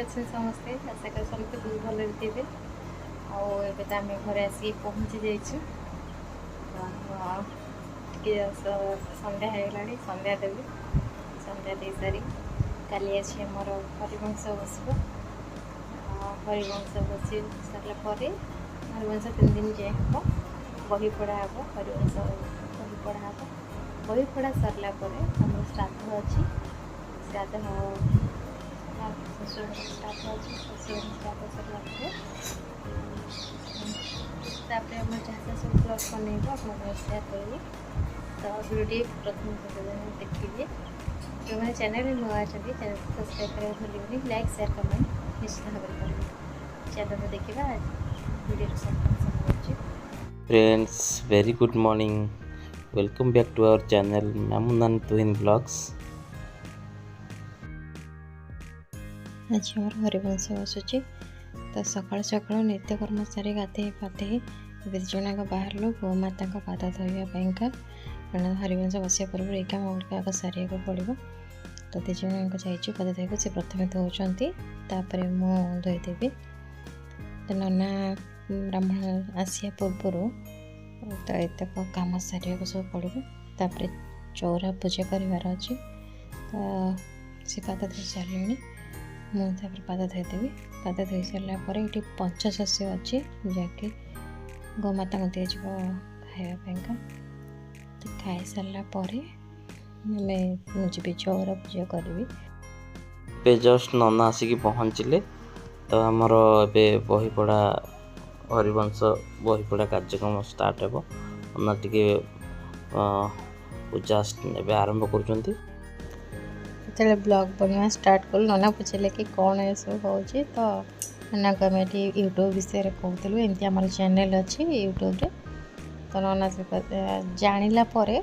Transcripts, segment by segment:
अच्छे समस्ते आशा कर समस्ते बहुत भल थे आम घरे आसिक पहुँची जाइए संध्या होगा संध्या देवी संध्या दे सारी काली अच्छे मोर हरिवंश बस हरिवंश बस सारापर हरिवंश 3 दिन जाए हम बही पढ़ा हे हरिवंश बही पढ़ा हे बही पढ़ा सरलापर आम श्राद्ध अच्छी श्राद्ध शशुर श्राद्ध अच्छी शशुर श्राद्ध सरलापर आम जहाँ सब ब्लग बनइब आप सेयार करेंगे तो वीडियो प्रथम देखिए जो मैंने चैनल नुआ अच्छा चैनल को सब्सक्राइब करें भूलिए लाइक शेयर कमेंट निश्चित भाव करेंगे चैनल देखा video friends very good morning welcome back to our channel मामुनान तुहिन ब्लॉग्स। आज आम हरिवंश बसुची तो सकाल सकाल नित्यकर्म सारी गाधे पाधे जन बाहर गो माता पाद धोवाई कारण हरिवंश बसा पूर्व ये कम आग सारे पड़ो तो दीज जाइए पाद धोक से प्रथम धोचर मुदेवी तो नना ब्राह्मण आसिया पूर्वर तो एतक कम सारे सब पड़ो तापर चौरा पूजा करार अच्छे तो सी पाद धोई सारे मुझे पाद धोदेवी पाद धोई सारापर ये पंचशस्य अच्छी जहाँकि गोमाता को दिज खावाई तो खाई सारापर मुझे चौरा पूजा करी जस्ट नना आसिक पहुँचले तो आमर ए बही पढ़ा हरिवंश बही पढ़ा कार्यक्रम स्टार्ट हो नना टे पूजा ए आरंभ कर ब्लॉग बनवा स्टार्ट कलु नना पूछे कि कौन ये सब हो तो नना को आम यूट्यूब विषय कहूँ एमती आम चैनल अच्छी यूट्यूब रे तो नना से जानिला परे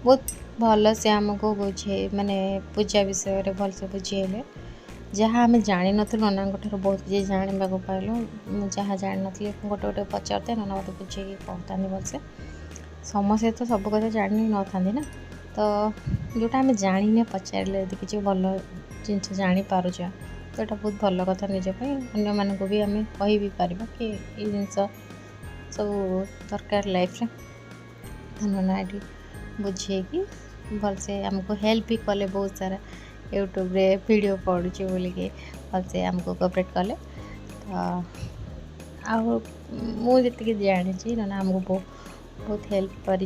बहुत भल से आमको बुझे माने पूजा विषय भल से बुझेले जहाँ आम जानी नु नना बहुत किसी जानवा पाइलु जहाँ जानी नी गोटे गोटे पचारते नना मत बुझे कहता भल से समस्ते तो सब कथा जानी न था ना तो जोटा आम जाने पचारे किसी भल जिन जापार तो यहाँ बहुत भल कथा निजपाई अन्य मानक भी आम कही भी पार कि ये जिनस सब दरकार लाइफ रे नना ये बुझे कि भल से आमको हेल्प भी कले बहुत सारा यूट्यूब रे वीडियो पड़ुचे बोलिके भल से आमको कोऑपरेट कले तो मुझे जानी ना आमको बहुत हेल्प कर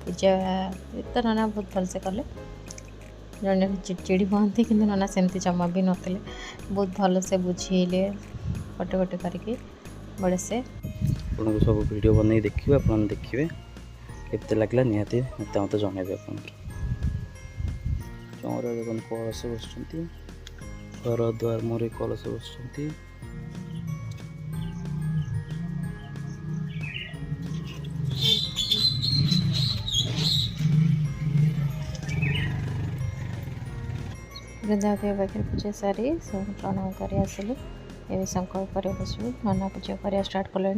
पूजा तो नना बहुत भल से कले जड़े चिड़चिड़ी हमें कि नना सेमती जमा भी नथिले बहुत भल से बुझेले गोटे गोटे करके बड़े से आपको सब वीडियो बन देखिए आप देखिए केते लगला निहाती मत जनइबे आप चौरा देखो कलश बस घर द्वार मोर कलश बस वृंदावती पाखे पूजा सारी सब प्रणाम कर आसिली ये संकल्प पर बसबू नना पूजा कर स्टार्ट कले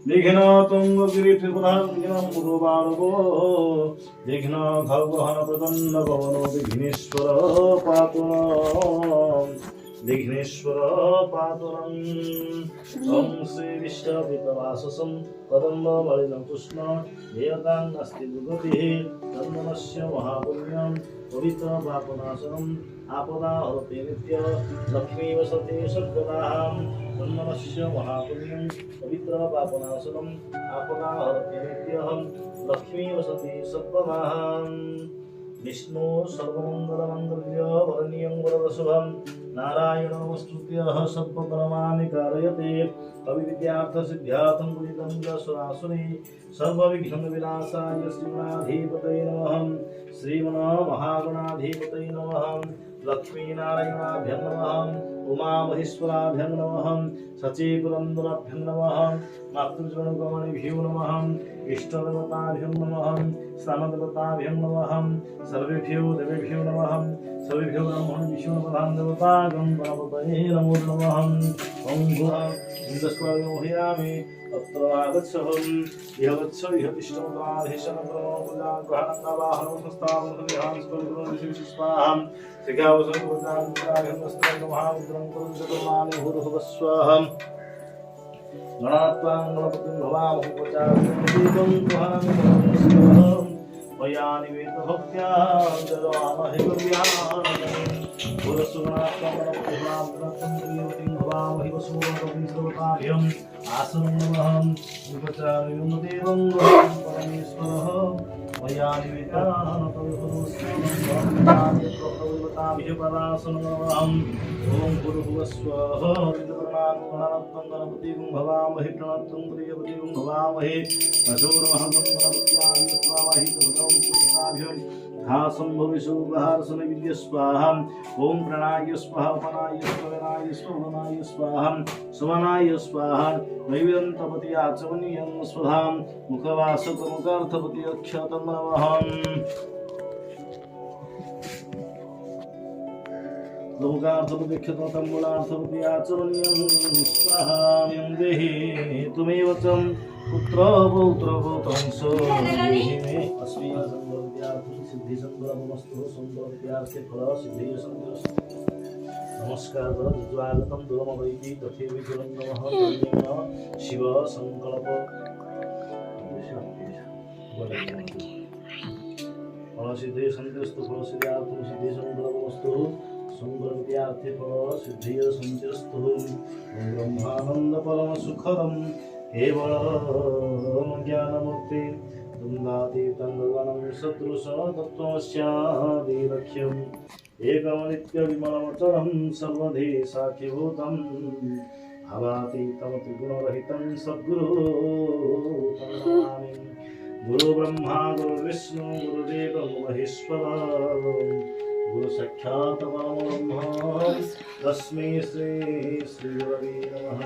विघ्न तुंग गिरिप्रधान विघ्न मुरुबाणवो विघ्न खगहन प्रदंड भवनो विघ्नेश्वर पातुरं ओम श्री विश्ववितवाससं कदम्ब मलिनं कृष्ण देवतां नास्ति दुर्गतिः तन्नमस्य महापुण्यं पवित्र पापनाशनम् आपदा हरते नित्य लक्ष्मी वसते सर्वदाहं तन्नमस्य महापुण्यं पवित्र पापनाशनम् आपदा हरते नित्यं लक्ष्मी वसते सर्वदाहं विष्णु सर्वमंगलमंगल्य वरनीयं वरदशुभं नारायण नमस्तुभ्य सर्वकर्माणि कारयते अविद्यार्थ सिद्ध्यार्थं पुजितं च सुरासुरे सर्वविघ्न विनाशाय श्रीगणाधिपतये नमः श्रीमन्महागणाधिपतये नमः लक्ष्मीनारायणाभ्यं नमः उमामहेश्वराभ्यं नमः सचीपुरन्दराभ्यं नमः मातृचरणकमणिभ्यो नमः इष्टदेवताभ्यं नमः श्रामदेवताभ्यं नमः सर्वेभ्यो देवेभ्यो नमः सर्वेभ्यो ब्राह्मण विष्णु प्रधान देवतागं गणपतये नमो नमः। ओं भुवः इंद्रस्वायोहयामि अत्र आगच्छहम् इह गच्छ इह तिष्ठमदाधिशनग्रहणग्रहणवाहनं संस्थापनं स्वाहा श्रीगावसर्वदानमहामुद्रं कुरुजगमानि भूर्भुवस्वाहा गणात्वां गणपतिं भवामहुपचारं कुहनं वयानि वेदभक्त्या जगामहे कव्यान् पुरस्सुगणात्वां गणपतिं भवामहि वसुमतिं सर्वकार्यम् आसनं नमः उपचारं देवं परमेश्वरः वयानि वेदान् तवस्वामिः परासनं नमः। ओं भूर्भुवस्वः गणपतिं भवामहि प्रणतं प्रियपतिं भवामहि अशोरमहं गणपत्यां हासंभविषु गहारसन विद्य स्वाहा। ओं प्रणाय स्वाहा उपनाय स्वनाय स्वनाय स्वाहा स्वनाय स्वाहा नैवेदन्तपति आचमनीयं स्वधां मुखवासकमुखार्थपति अक्षतं नमः। मुखार्थपति क्षततम्बुलार्थपति आचमनीयं स्वाहा देहि तुमेव च पुत्र पौत्र पौत्रंश देहि मे अस्मि संगव्यार्थं सिद्धि संगमस्तु संगव्यार्थे फल सिद्धि संगमस्तु। नमस्कार ज्वालतं दूरमवैति तथैव ज्वलं नमः शिव संकल्प फलसिद्धि संतस्तु फलसिद्ध्यार्थं सिद्धि संकल्पमस्तु संकल्प्यार्थे फल सिद्धि संतस्तु। ब्रह्मानंद परम सुखदं केवलं ज्ञानमूर्ति तुंदातीतं सदृशतत्त्वस्यादिलक्ष्यम् एकमनित्यविमलमचलं सर्वधि साक्षिभूतं भवातीतं त्रिगुणरहितं सद्गुरुं नमामि। गुरुब्रह्मा गुरुविष्णु गुरुदेव महेश्वर गुरुसाक्षात् परब्रह्म तस्मै श्री गुरवे नमः।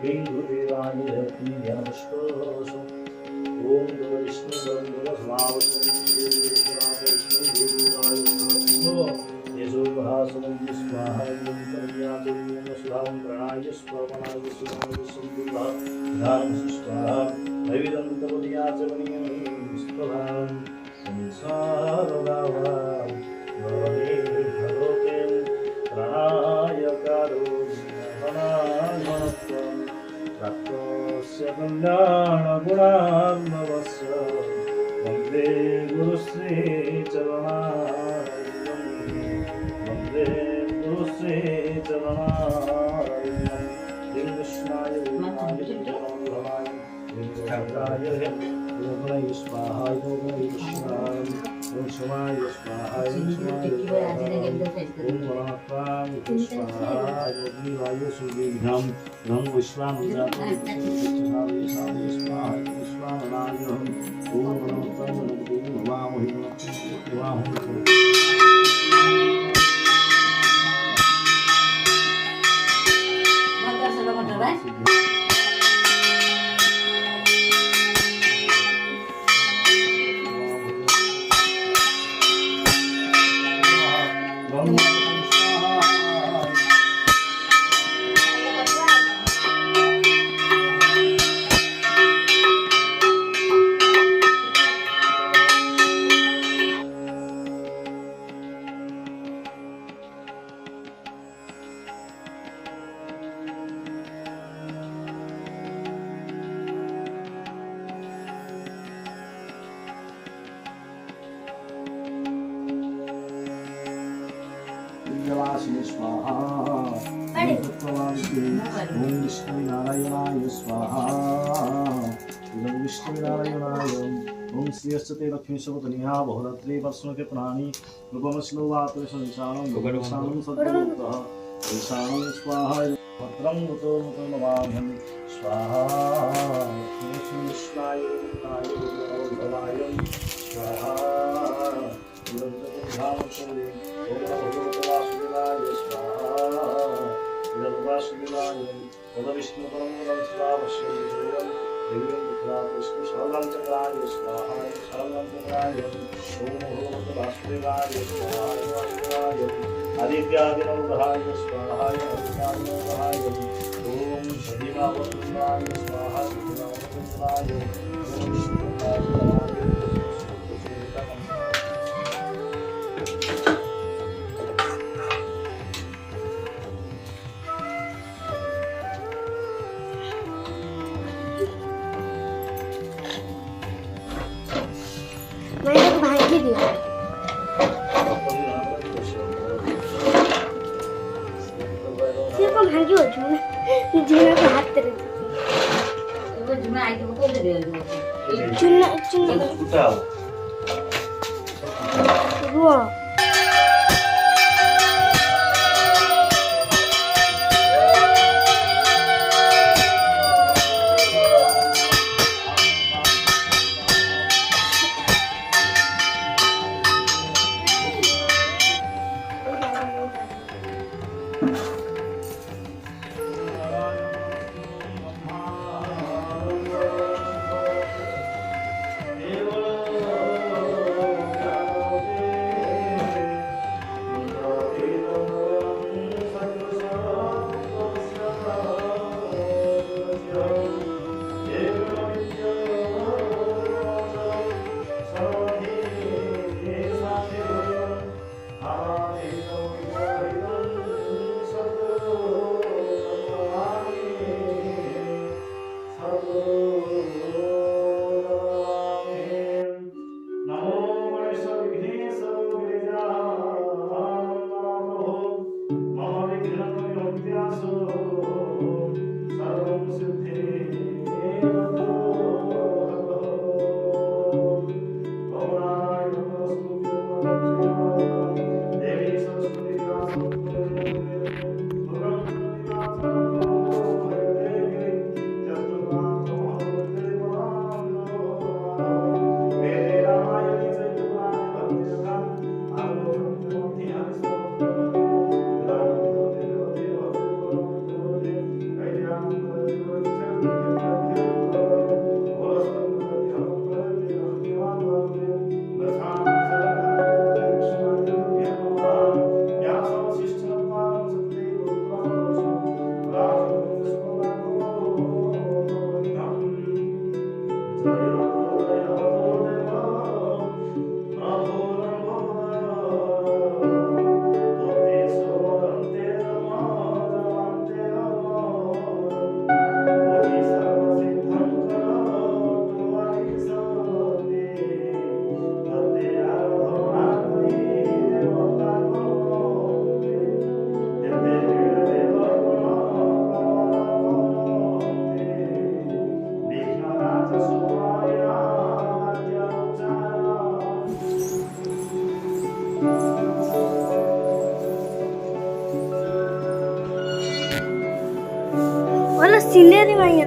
ह्रीं गुरुदेवाय नमस्कारः। ओं गुरुविष्णु यशोभासनं स्वाहा स्वाहा प्रणाय स्वापनाय स्वाहा स्वाहा नैवेदन्तपदियाचमनीयं स्वधां संसारदावां भगवते प्रणाय कारुण्यवनात्वं प्राप्तस्य कल्याणगुणार्णवस्य वन्दे गुरुश्री चरणारविन्दं वन्दे गुरुश्री चरणारविन्दं। ह्रीं कृष्णाय भूमाय भवाय ह्रीं योगनाय स्वाहा योगनाय कृष्णाय ओं समाय स्वाहा ओं समाय ओं परमात्माय स्वाहा योगिवाय सुविघ्नं रं विश्वामित्राय स्वाहा विश्वामनाय ओं परमात्माय भवामहि भवामहि। स्वाहा ओं विष्णुनारायणाय स्वाहा ओं विष्णुनारायणाय ओं श्रीयश्चते लक्ष्मी सर्वतनिहा बहुरात्रि वर्ष्णके प्राणी रूपमश्लोवात्र संसारं भुवनसानं सद्गुरुतः ईशानं स्वाहा भद्रं मुतो मुतो नमाम्यहं स्वाहा कृष्णाय नाय भवाय स्वाहा धामपुरे ओम भगवतवासुदेवाय स्वाहा वासुदेवाय ओम विष्णु परम स्वावश्यं देवीं पुत्रापुष्टि सर्वंचक्राय स्वाहा सर्वंचक्राय ओम भगवते वासुदेवाय स्वाहा वासुदेवाय आदित्यादिनवग्रहाय स्वाहा आदित्यादिनवग्रहाय ओम सदिमावन्द्राय स्वाहा सदिमावन्द्राय ओम विष्णुपादाय मैंने तो भांगी दिया सिर्फ भांगी हो झुना को हाथ तेरे चुना चुना उठाओ रुआ Wala sileri maya.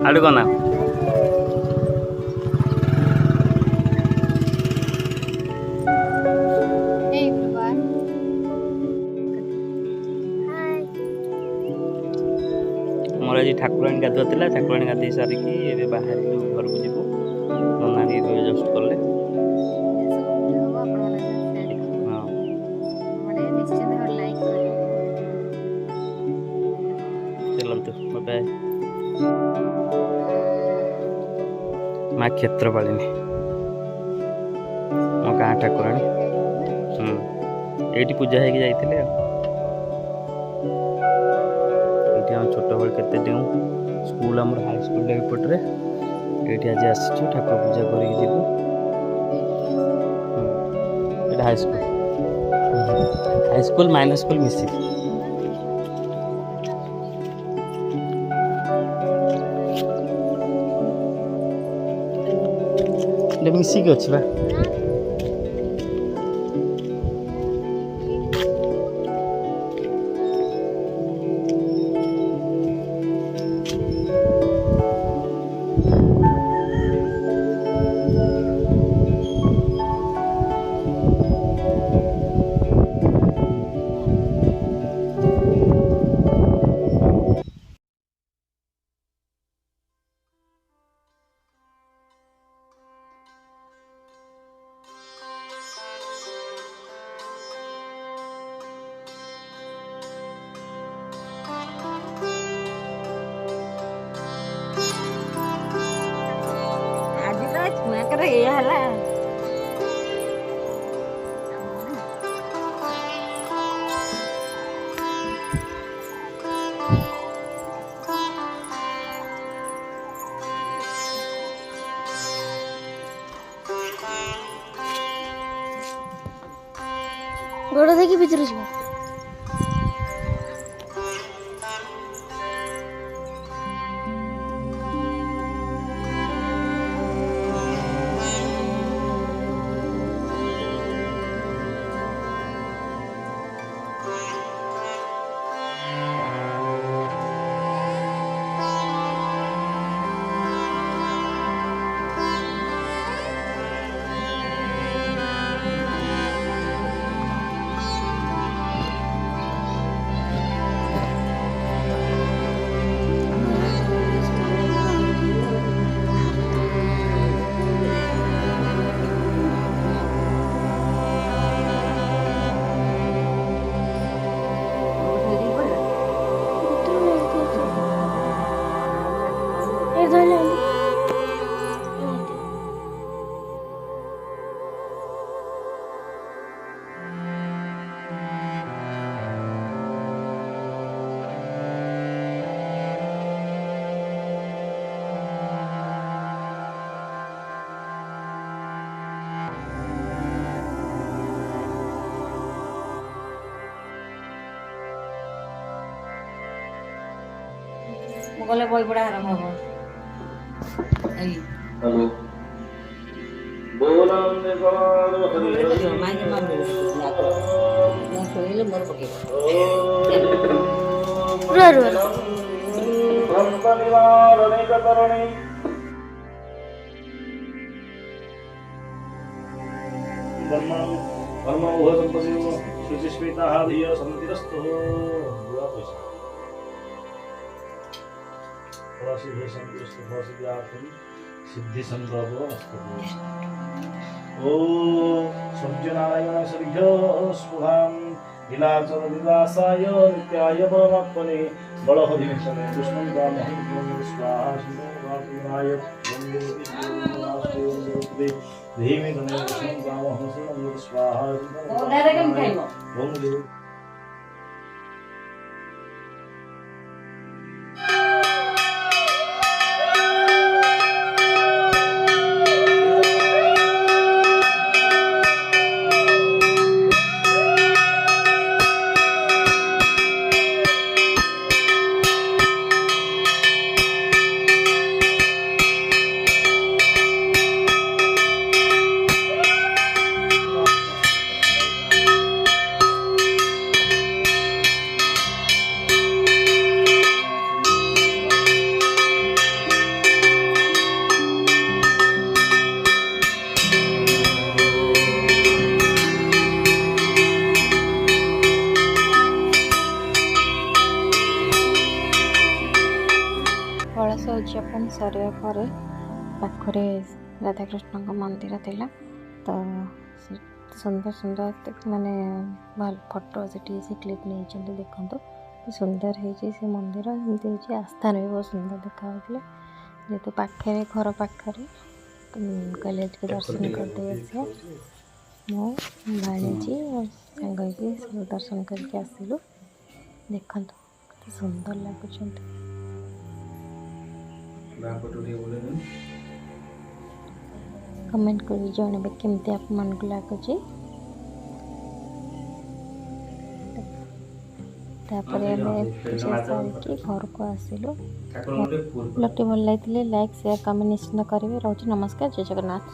అడుగునా मोर आज ठाकुराणी गाधुआ था ठाकुराणी गाधे सारिकी ए बाहर घर को जीवु नना भी जस्ट कले चलतु बाय माँ क्षेत्रपालिनी मो गाँ ठाकुराणी ये पूजा होगी जाइए छोट बड़े केते डेऊ स्कूल आम हाई स्कूल एपटे ये आज आसी ठाकुर पूजा करके जीवु हाई स्कूल माइनस स्कूल मिसिक मिसिक अच्छी बा गोड़ देखी भीतर जी गले बही पढ़ा आरंभ हम हेलो बोलम देवारो हरि मोर पके ब्रह्म निवारणे कतरणे ब्रह्म उह संपसियो शुचिस्मिता धिया सन्तिरस्तु सिद्धि संभव ॐ सूर्यनारायण सूर्यो स्पुहां नीलाचल निवासाय नित्याय परमात्मने बलहरिशने कृष्णं रामहं स्वाहा शिवाय धीमे तने कृष्णं रामहं स्वाहा ଓଲାରେ କେମିତି ଖାଇବ? ओम देव कलश उद्यापन सरिया पर पाखरे राधाकृष्ण मंदिर थिला तो सुंदर सुंदर माने भल फोटो से क्लिप नहीं देखो सुंदर है से मंदिर एमती आस्थान भी बहुत सुंदर देखा जेहेतु पाखे घर पाखे कॉलेज के दर्शन करते आसा मो भाणीजी और सांग सब दर्शन करके आसलु देखो सुंदर लगुच कमेंट कर जन केमती आप मन को लगुच सारिकी घर को आसिलु ब्लॉग भल लगे लाइक शेयर कमेंट निश्चित करेंगे। रोज नमस्कार, जय जगन्नाथ।